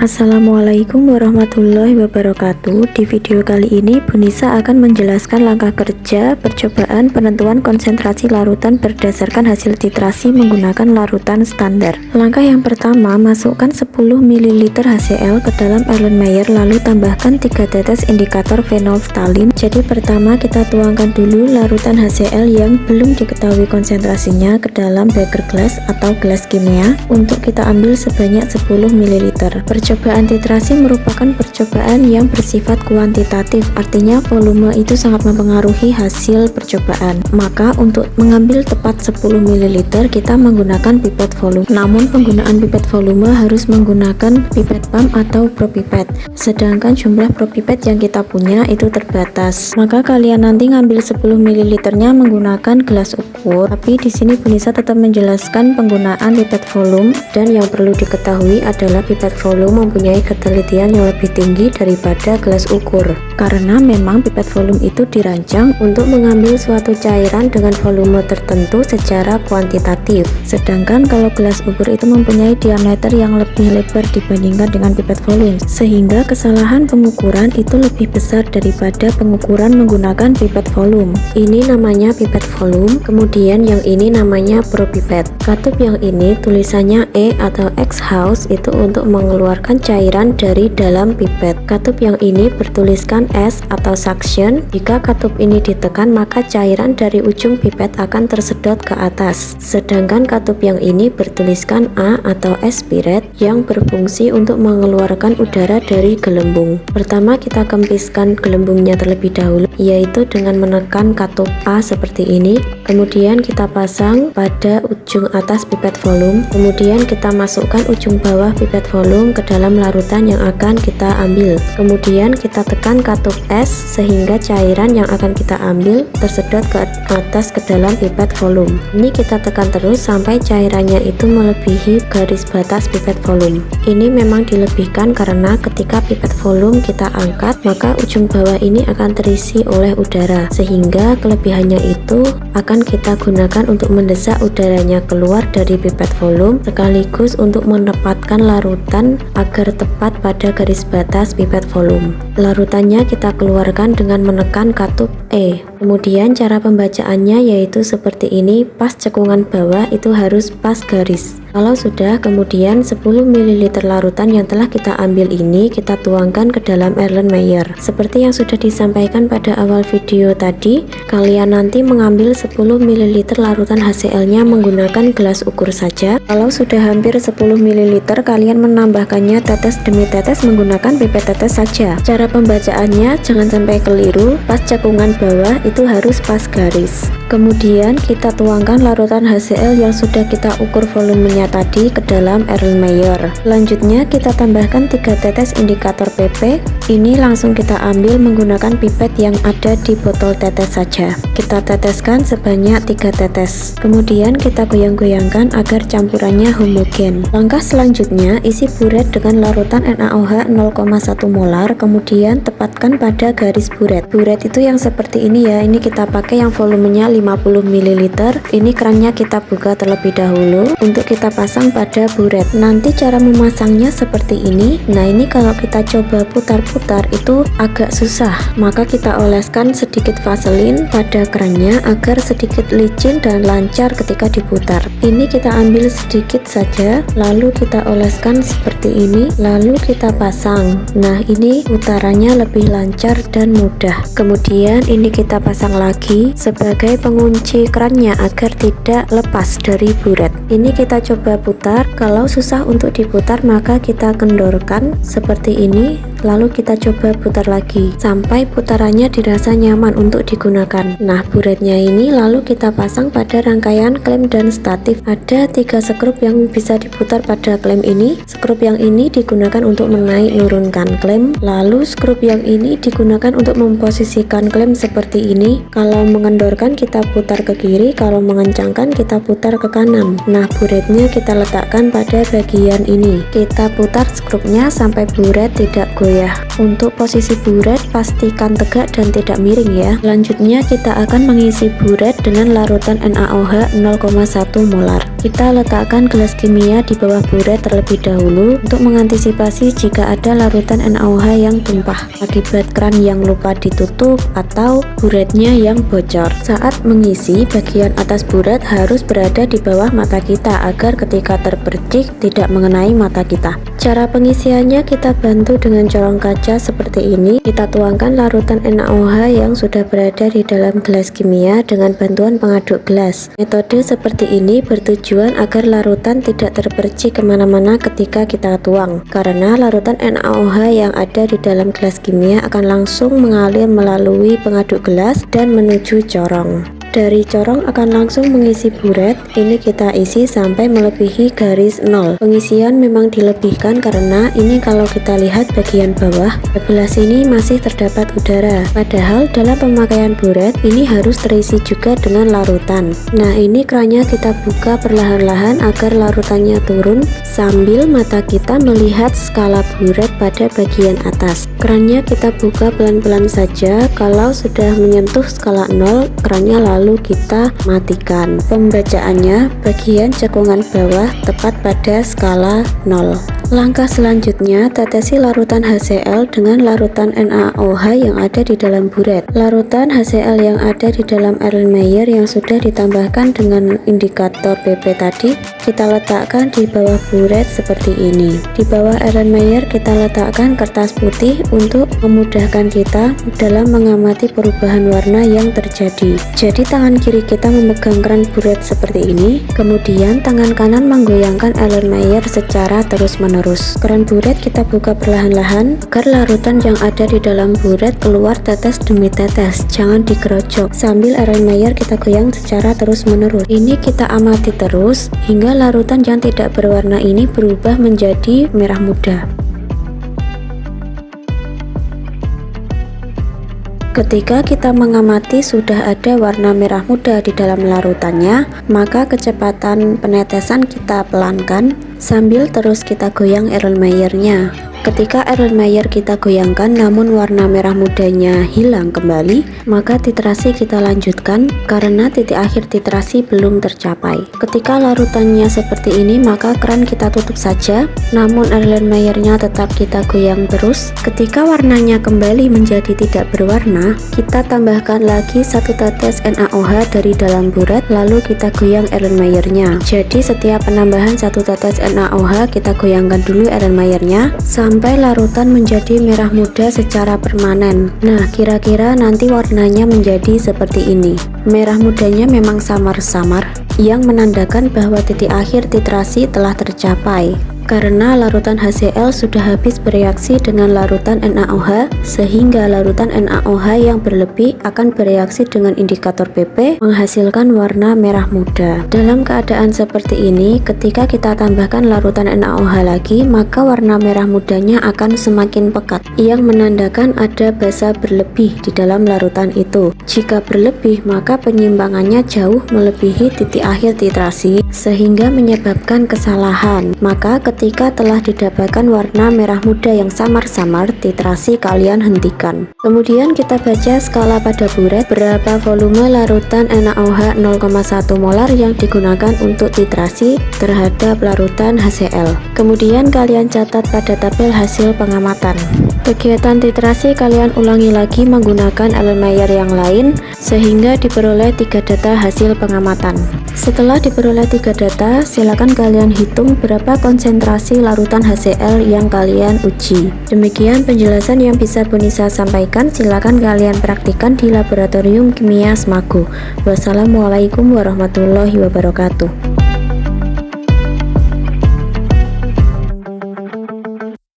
Assalamualaikum warahmatullahi wabarakatuh. Di video kali ini Bu Nisa akan menjelaskan langkah kerja percobaan penentuan konsentrasi larutan berdasarkan hasil titrasi menggunakan larutan standar. Langkah yang pertama, masukkan 10 ml HCl ke dalam Erlenmeyer, lalu tambahkan 3 tetes indikator phenolphthalein. Jadi pertama kita tuangkan dulu larutan HCl yang belum diketahui konsentrasinya ke dalam beker glass atau gelas kimia untuk kita ambil sebanyak 10 ml. Percobaan titrasi merupakan percobaan yang bersifat kuantitatif, artinya volume itu sangat mempengaruhi hasil percobaan. Maka untuk mengambil tepat 10 ml kita menggunakan pipet volume. Namun penggunaan pipet volume harus menggunakan pipet pump atau propipet. Sedangkan jumlah propipet yang kita punya itu terbatas. Maka kalian nanti ngambil 10 ml-nya menggunakan gelas ukur. Tapi di sini Bu Nisa tetap menjelaskan penggunaan pipet volume, dan yang perlu diketahui adalah pipet volume mempunyai ketelitian yang lebih tinggi daripada gelas ukur, karena memang pipet volume itu dirancang untuk mengambil suatu cairan dengan volume tertentu secara kuantitatif. Sedangkan kalau gelas ukur itu mempunyai diameter yang lebih lebar dibandingkan dengan pipet volume, sehingga kesalahan pengukuran itu lebih besar daripada pengukuran menggunakan pipet volume. Ini namanya pipet volume, kemudian yang ini namanya propipet. Katup yang ini tulisannya E atau Exhaust itu untuk mengeluarkan cairan dari dalam pipet. Katup yang ini bertuliskan S atau suction. Jika katup ini ditekan maka cairan dari ujung pipet akan tersedot ke atas. Sedangkan katup yang ini bertuliskan A atau aspirate yang berfungsi untuk mengeluarkan udara dari gelembung. Pertama kita kempiskan gelembungnya terlebih dahulu, yaitu dengan menekan katup A seperti ini. Kemudian kita pasang pada ujung atas pipet volume. Kemudian kita masukkan ujung bawah pipet volume ke dalam larutan yang akan kita ambil. Kemudian kita tekan katup S sehingga cairan yang akan kita ambil tersedot ke atas ke dalam pipet volume. Ini kita tekan terus sampai cairannya itu melebihi garis batas pipet volume. Ini memang dilebihkan karena ketika pipet volume kita angkat maka ujung bawah ini akan terisi oleh udara, sehingga kelebihannya itu akan kita gunakan untuk mendesak udaranya keluar dari pipet volume sekaligus untuk menempatkan larutan agar tepat pada garis batas pipet volume. Larutannya kita keluarkan dengan menekan katup E. Kemudian cara pembacaannya yaitu seperti ini, pas cekungan bawah itu harus pas garis. Kalau sudah, kemudian 10 ml larutan yang telah kita ambil ini kita tuangkan ke dalam Erlenmeyer. Seperti yang sudah disampaikan pada awal video tadi, kalian nanti mengambil 10 ml larutan HCl-nya menggunakan gelas ukur saja. Kalau sudah hampir 10 ml, kalian menambahkannya tetes demi tetes menggunakan pipet tetes saja. Cara pembacaannya jangan sampai keliru, pas cekungan bawah itu harus pas garis. Kemudian kita tuangkan larutan HCl yang sudah kita ukur volumenya tadi ke dalam Erlenmeyer. Selanjutnya kita tambahkan 3 tetes indikator PP. Ini langsung kita ambil menggunakan pipet yang ada di botol tetes saja. Kita teteskan sebanyak 3 tetes. Kemudian kita goyang-goyangkan agar campurannya homogen. Langkah selanjutnya, isi buret dengan larutan NaOH 0,1 molar, kemudian tepatkan pada garis buret. Buret itu yang seperti ini ya, ini kita pakai yang volumenya 50 ml. Ini kerannya kita buka terlebih dahulu untuk kita pasang pada buret. Nanti cara memasangnya seperti ini. Nah, ini kalau kita coba putar-putar itu agak susah, maka kita oleskan sedikit vaselin pada kerannya agar sedikit licin dan lancar ketika diputar. Ini kita ambil sedikit saja, lalu kita oleskan seperti ini, lalu kita pasang. Nah, ini putarannya lebih lancar dan mudah. Kemudian ini kita pasang lagi sebagai pengunci kerannya agar tidak lepas dari buret. Ini kita coba putar. Kalau susah untuk diputar maka kita kendorkan seperti ini, lalu kita coba putar lagi sampai putarannya dirasa nyaman untuk digunakan. Nah, buretnya ini lalu kita pasang pada rangkaian klem dan statif. Ada 3 skrup yang bisa diputar pada klem ini. Skrup yang ini digunakan untuk menaik nurunkan klem, lalu skrup yang ini digunakan untuk memposisikan klem seperti ini. Kalau mengendorkan kita putar ke kiri, kalau mengencangkan kita putar ke kanan. Nah, buretnya kita letakkan pada bagian ini. Kita putar skrupnya sampai buret tidak goyang goyah. Untuk posisi buret pastikan tegak dan tidak miring ya. Selanjutnya kita akan mengisi buret dengan larutan NaOH 0,1 molar. Kita letakkan gelas kimia di bawah buret terlebih dahulu untuk mengantisipasi jika ada larutan NaOH yang tumpah akibat keran yang lupa ditutup atau buretnya yang bocor. Saat mengisi, bagian atas buret harus berada di bawah mata kita agar ketika terpercik tidak mengenai mata kita. Cara pengisiannya kita bantu dengan corong kaca seperti ini. Kita tuangkan larutan NaOH yang sudah berada di dalam gelas kimia dengan bantuan pengaduk gelas. Metode seperti ini bertujuan agar larutan tidak terpercik kemana-mana ketika kita tuang, karena larutan NaOH yang ada di dalam gelas kimia akan langsung mengalir melalui pengaduk gelas dan menuju corong. Dari corong akan langsung mengisi buret. Ini kita isi sampai melebihi garis 0. Pengisian memang dilebihkan karena ini kalau kita lihat bagian bawah, sebelah sini masih terdapat udara. Padahal dalam pemakaian buret ini harus terisi juga dengan larutan. Nah, ini kerannya kita buka perlahan-lahan agar larutannya turun sambil mata kita melihat skala buret pada bagian atas. Kerannya kita buka pelan-pelan saja. Kalau sudah menyentuh skala 0, kerannya lalu kita matikan. Pembacaannya bagian cekungan bawah tepat pada skala 0. Langkah selanjutnya, tetesi larutan HCl dengan larutan NaOH yang ada di dalam buret. Larutan HCl yang ada di dalam Erlenmeyer yang sudah ditambahkan dengan indikator PP tadi, kita letakkan di bawah buret seperti ini. Di bawah Erlenmeyer kita letakkan kertas putih untuk memudahkan kita dalam mengamati perubahan warna yang terjadi. Jadi tangan kiri kita memegang keran buret seperti ini, kemudian tangan kanan menggoyangkan Erlenmeyer secara terus-menerus. Keran buret kita buka perlahan-lahan agar larutan yang ada di dalam buret keluar tetes demi tetes, jangan digerojok. Sambil Erlenmeyer kita goyang secara terus-menerus. Ini kita amati terus hingga larutan yang tidak berwarna ini berubah menjadi merah muda. Ketika kita mengamati sudah ada warna merah muda di dalam larutannya, maka kecepatan penetesan kita pelankan sambil terus kita goyang Erlenmeyernya. Ketika Erlenmeyer kita goyangkan namun warna merah mudanya hilang kembali, maka titrasi kita lanjutkan karena titik akhir titrasi belum tercapai. Ketika larutannya seperti ini, maka keran kita tutup saja, namun Erlenmeyernya tetap kita goyang terus. Ketika warnanya kembali menjadi tidak berwarna, kita tambahkan lagi 1 tetes NaOH dari dalam buret, lalu kita goyang Erlenmeyernya. Jadi setiap penambahan 1 tetes NaOH kita goyangkan dulu Erlenmeyernya sampai larutan menjadi merah muda secara permanen. Nah, kira-kira nanti warnanya menjadi seperti ini. Merah mudanya memang samar-samar, yang menandakan bahwa titik akhir titrasi telah tercapai. Karena larutan HCl sudah habis bereaksi dengan larutan NaOH, sehingga larutan NaOH yang berlebih akan bereaksi dengan indikator PP menghasilkan warna merah muda. Dalam keadaan seperti ini, ketika kita tambahkan larutan NaOH lagi, maka warna merah mudanya akan semakin pekat, yang menandakan ada basa berlebih di dalam larutan itu. Jika berlebih, maka penyimpangannya jauh melebihi titik akhir titrasi, sehingga menyebabkan kesalahan. Maka ketika telah didapatkan warna merah muda yang samar-samar, titrasi kalian hentikan. Kemudian kita baca skala pada buret berapa volume larutan NaOH 0,1 molar yang digunakan untuk titrasi terhadap larutan HCl. Kemudian kalian catat pada tabel hasil pengamatan. Kegiatan titrasi kalian ulangi lagi menggunakan Erlenmeyer yang lain sehingga diperoleh 3 data hasil pengamatan. Setelah diperoleh 3 data, silakan kalian hitung berapa konsentrasi larutan HCl yang kalian uji. Demikian penjelasan yang bisa Bonisa sampaikan. Silakan kalian praktikkan di laboratorium kimia Smago. Wassalamualaikum warahmatullahi wabarakatuh.